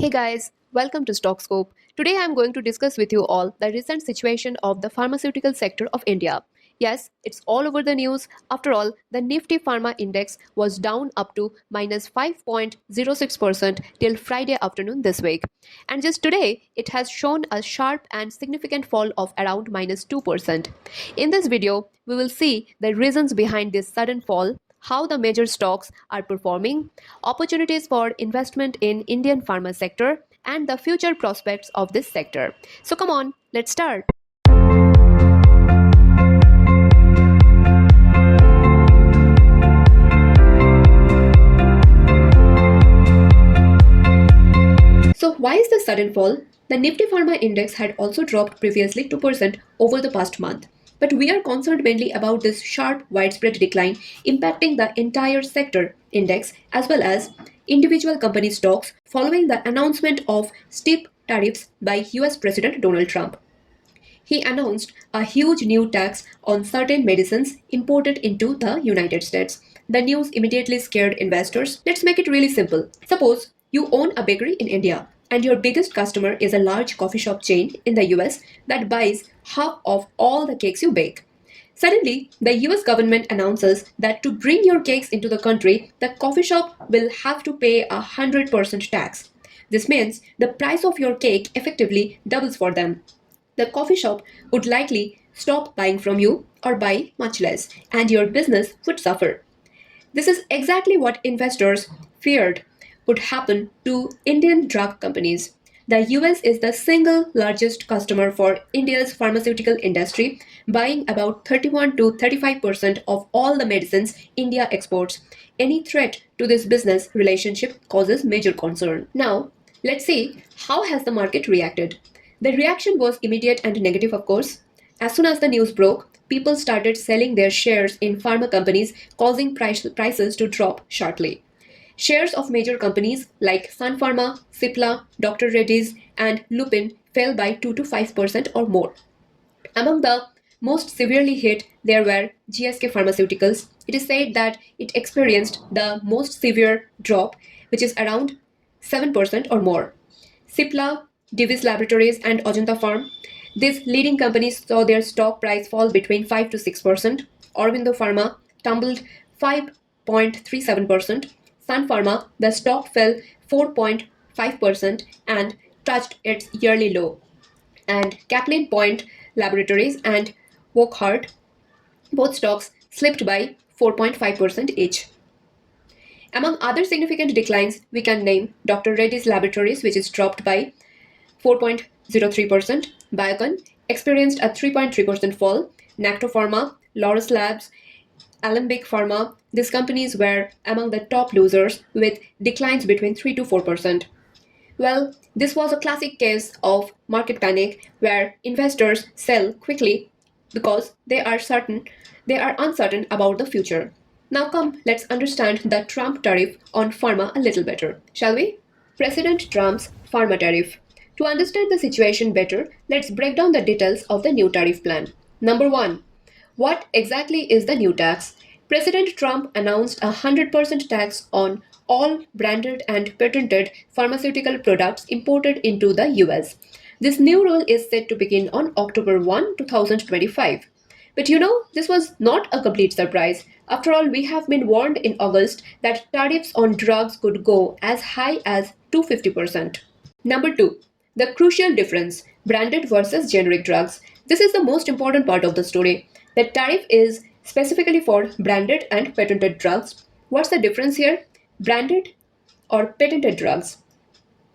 Hey guys, welcome to StockScope. Today I'm going to discuss with you all the recent situation of the pharmaceutical sector of India. Yes, it's all over the news. After all, the Nifty Pharma index was down up to minus 5.06% till Friday afternoon this week. And just today, it has shown a sharp and significant fall of around minus 2%. In this video, we will see the reasons behind this sudden fall, how the major stocks are performing, opportunities for investment in Indian pharma sector, and the future prospects of this sector. So come on, let's start. So why is the sudden fall? The Nifty Pharma index had also dropped previously 2% over the past month. But we are concerned mainly about this sharp, widespread decline impacting the entire sector index as well as individual company stocks following the announcement of steep tariffs by US President Donald Trump. He announced a huge new tax on certain medicines imported into the United States. The news immediately scared investors. Let's make it really simple. Suppose you own a bakery in India and your biggest customer is a large coffee shop chain in the US that buys half of all the cakes you bake. Suddenly, the US government announces that to bring your cakes into the country, the coffee shop will have to pay 100% tax. This means the price of your cake effectively doubles for them. The coffee shop would likely stop buying from you or buy much less, and your business would suffer. This is exactly what investors feared would happen to Indian drug companies. The US is the single largest customer for India's pharmaceutical industry, buying about 31 to 35% of all the medicines India exports. Any threat to this business relationship causes major concern. Now, let's see how has the market reacted. The reaction was immediate and negative, of course. As soon as the news broke, people started selling their shares in pharma companies, causing prices to drop sharply. Shares of major companies like Sun Pharma, Cipla, Dr. Reddy's, and Lupin fell by 2 to 5% or more. Among the most severely hit, there were GSK Pharmaceuticals. It is said that it experienced the most severe drop, which is around 7% or more. Cipla, Divis Laboratories, and Ajanta Pharm. These leading companies saw their stock price fall between 5 to 6%. Aurobindo Pharma tumbled 5.37%. Sun Pharma, the stock fell 4.5% and touched its yearly low. And Kaplan Point Laboratories and Wockhardt, both stocks slipped by 4.5% each. Among other significant declines, we can name Dr. Reddy's Laboratories, which is dropped by 4.03%. Biocon experienced a 3.3% fall. Nacto Pharma, Laurus Labs, Alembic Pharma, these companies were among the top losers with declines between 3 to 4%. Well, this was a classic case of market panic where investors sell quickly because they are uncertain about the future. Now come, let's understand the Trump tariff on pharma a little better, shall we? President Trump's pharma tariff. To understand the situation better, let's break down the details of the new tariff plan. Number 1. What exactly is the new tax? President Trump announced a 100% tax on all branded and patented pharmaceutical products imported into the US. This new rule is set to begin on October 1, 2025. But this was not a complete surprise. After all, we have been warned in August that tariffs on drugs could go as high as 250%. Number 2. The crucial difference, branded versus generic drugs. This is the most important part of the story. The tariff is specifically for branded and patented drugs. What's the difference here? Branded or patented drugs.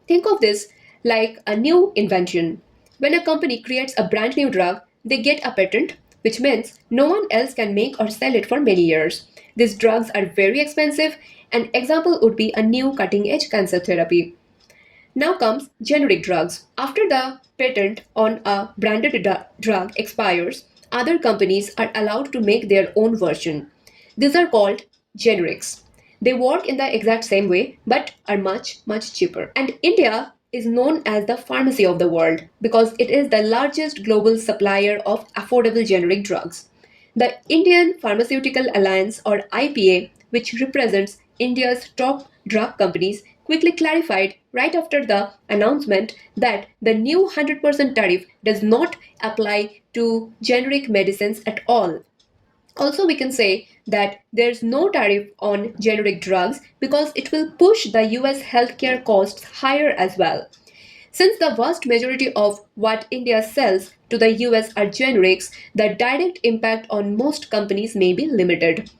Think of this like a new invention. When a company creates a brand new drug, they get a patent, which means no one else can make or sell it for many years. These drugs are very expensive. An example would be a new cutting-edge cancer therapy. Now comes generic drugs. After the patent on a branded drug expires, other companies are allowed to make their own version. These are called generics. They work in the exact same way but are much, much cheaper. And India is known as the pharmacy of the world because it is the largest global supplier of affordable generic drugs. The Indian Pharmaceutical Alliance or IPA, which represents India's top drug companies, quickly clarified right after the announcement that the new 100% tariff does not apply to generic medicines at all. Also, we can say that there's no tariff on generic drugs because it will push the US healthcare costs higher as well. Since the vast majority of what India sells to the US are generics, the direct impact on most companies may be limited.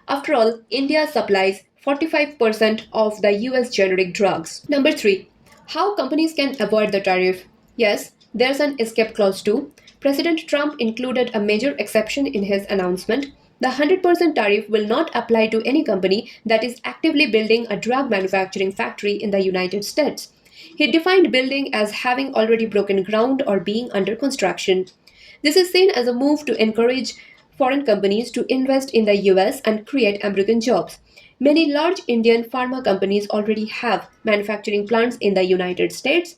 After all, India supplies 45% of the US generic drugs. Number 3. How companies can avoid the tariff. Yes, there's an escape clause too. President Trump included a major exception in his announcement. The 100% tariff will not apply to any company that is actively building a drug manufacturing factory in the United States. He defined building as having already broken ground or being under construction. This is seen as a move to encourage foreign companies to invest in the US and create American jobs. Many large Indian pharma companies already have manufacturing plants in the United States,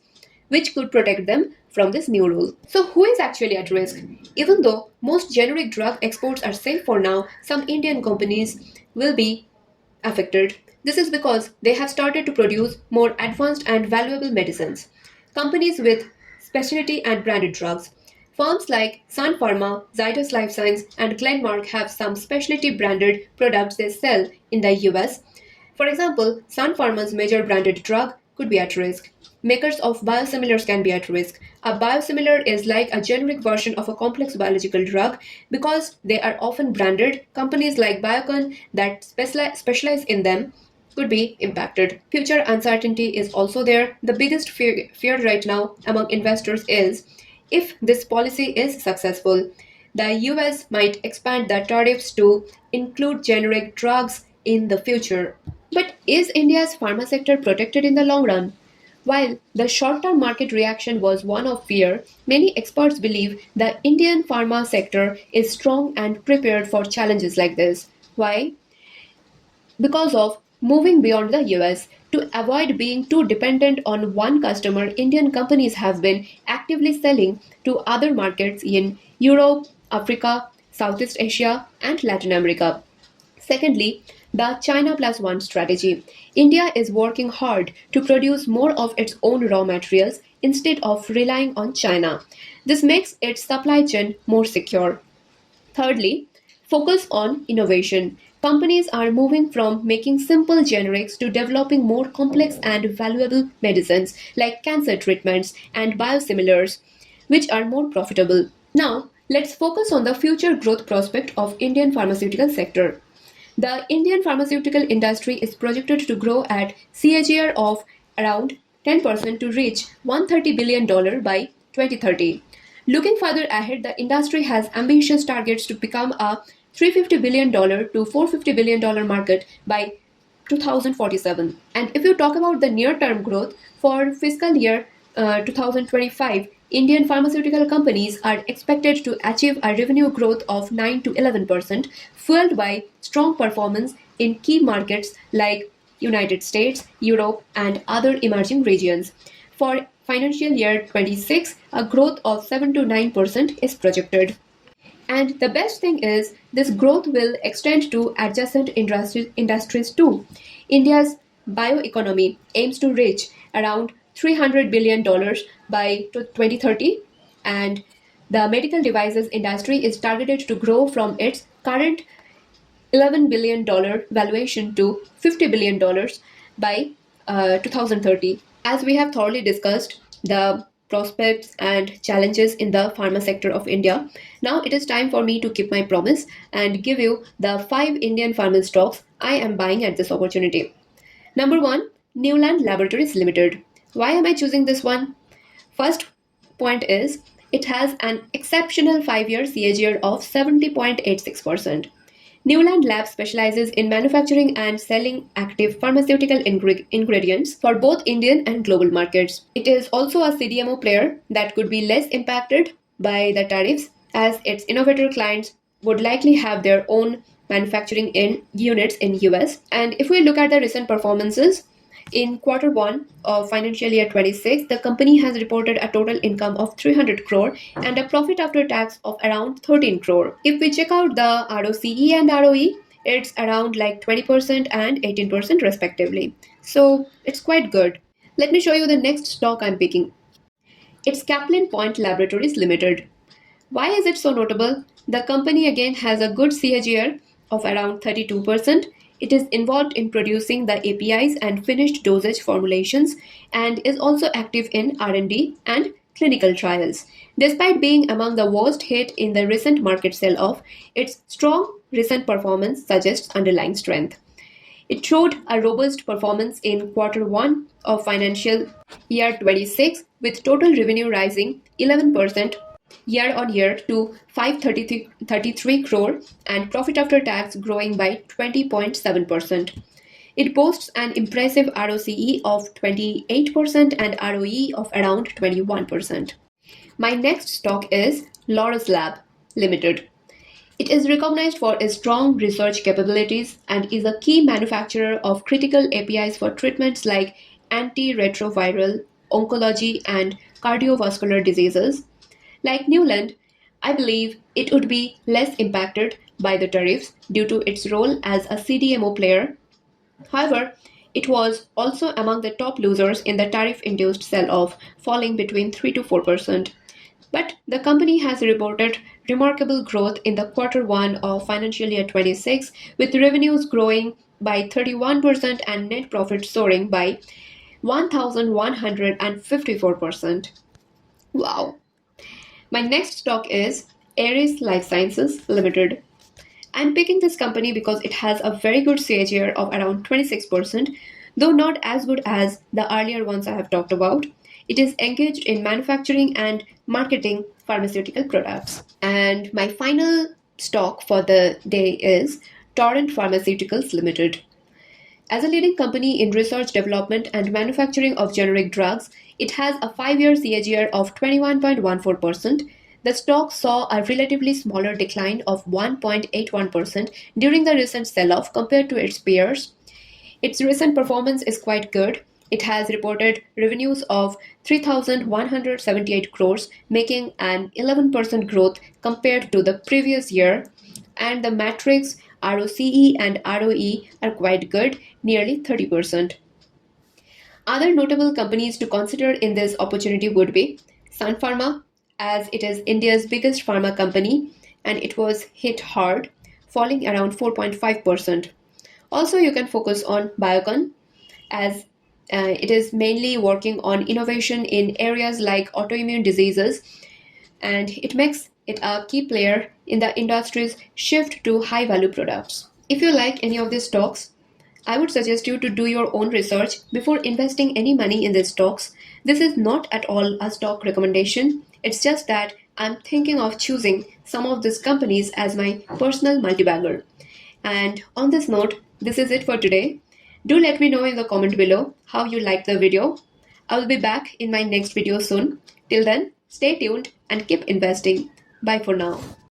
which could protect them from this new rule. So, who is actually at risk? Even though most generic drug exports are safe for now, some Indian companies will be affected. This is because they have started to produce more advanced and valuable medicines. Companies with specialty and branded drugs. Firms like Sun Pharma, Zydus Life Science, and Glenmark have some specialty branded products they sell in the US. For example, Sun Pharma's major branded drug could be at risk. Makers of biosimilars can be at risk. A biosimilar is like a generic version of a complex biological drug because they are often branded. Companies like Biocon that specialize in them could be impacted. Future uncertainty is also there. The biggest fear right now among investors is if this policy is successful, the US might expand the tariffs to include generic drugs in the future. But is India's pharma sector protected in the long run? While the short term market reaction was one of fear, many experts believe the Indian pharma sector is strong and prepared for challenges like this. Why? Because of moving beyond the US. To avoid being too dependent on one customer, Indian companies have been actively selling to other markets in Europe, Africa, Southeast Asia, and Latin America. Secondly, the China plus one strategy. India is working hard to produce more of its own raw materials instead of relying on China. This makes its supply chain more secure. Thirdly, focus on innovation. Companies are moving from making simple generics to developing more complex and valuable medicines like cancer treatments and biosimilars, which are more profitable. Now, let's focus on the future growth prospect of Indian pharmaceutical sector. The Indian pharmaceutical industry is projected to grow at CAGR of around 10% to reach $130 billion by 2030. Looking further ahead, the industry has ambitious targets to become a $350 billion to $450 billion market by 2047. And if you talk about the near term growth for fiscal year 2025, Indian pharmaceutical companies are expected to achieve a revenue growth of 9 to 11%, fueled by strong performance in key markets like United States, Europe, and other emerging regions. For financial year 26, a growth of 7 to 9% is projected. And the best thing is, this growth will extend to adjacent industries too. India's bioeconomy aims to reach around $300 billion by 2030, and the medical devices industry is targeted to grow from its current $11 billion valuation to $50 billion by 2030. As we have thoroughly discussed the prospects and challenges in the pharma sector of India, now it is time for me to keep my promise and give you the 5 Indian pharma stocks I am buying at this opportunity. Number 1, Newland Laboratories Limited. Why am I choosing this one? First point is it has an exceptional 5-year CAGR of 70.86%. Newland Labs specializes in manufacturing and selling active pharmaceutical ingredients for both Indian and global markets. It is also a CDMO player that could be less impacted by the tariffs as its innovator clients would likely have their own manufacturing units in US. And if we look at the recent performances, in quarter 1 of financial year 26, the company has reported a total income of 300 crore and a profit after tax of around 13 crore. If we check out the ROCE and ROE, It's around like 20% and 18% respectively. So it's quite good. Let me show you the next stock I'm picking. It's Kaplan Point Laboratories Limited. Why is it so notable? The company again has a good CAGR of around 32%. It is involved in producing the APIs and finished dosage formulations and is also active in R&D and clinical trials. Despite being among the worst hit in the recent market sell-off, its strong recent performance suggests underlying strength. It showed a robust performance in quarter 1 of financial year 26 with total revenue rising 11% year on year to 533 crore and profit after tax growing by 20.7%. It boasts an impressive ROCE of 28% and ROE of around 21%. My next stock is Laurus Lab Limited. It is recognized for its strong research capabilities and is a key manufacturer of critical APIs for treatments like antiretroviral, oncology, and cardiovascular diseases. Like Newland, I believe it would be less impacted by the tariffs due to its role as a CDMO player. However, it was also among the top losers in the tariff induced sell off, falling between 3 to 4%. But the company has reported remarkable growth in the quarter 1 of financial year 26, with revenues growing by 31% and net profit soaring by 1154%. Wow. My next stock is Ares Life Sciences Limited. I'm picking this company because it has a very good CAGR of around 26%, though not as good as the earlier ones I have talked about. It is engaged in manufacturing and marketing pharmaceutical products. And my final stock for the day is Torrent Pharmaceuticals Limited. As a leading company in research, development, and manufacturing of generic drugs, it has a 5-year CAGR of 21.14%. The stock saw a relatively smaller decline of 1.81% during the recent sell off compared to its peers. Its recent performance is quite good. It has reported revenues of 3,178 crores, making an 11% growth compared to the previous year, and the metrics ROCE and ROE are quite good, nearly 30%. Other notable companies to consider in this opportunity would be Sun Pharma, as it is India's biggest pharma company and it was hit hard, falling around 4.5%. Also, you can focus on Biocon, as it is mainly working on innovation in areas like autoimmune diseases, and it makes it a key player in the industry's shift to high value products. If you like any of these stocks, I would suggest you to do your own research before investing any money in these stocks. This is not at all a stock recommendation. It's just that I'm thinking of choosing some of these companies as my personal multibagger. And on this note, this is it for today. Do let me know in the comment below how you liked the video. I will be back in my next video soon. Till then, stay tuned and keep investing. Bye for now.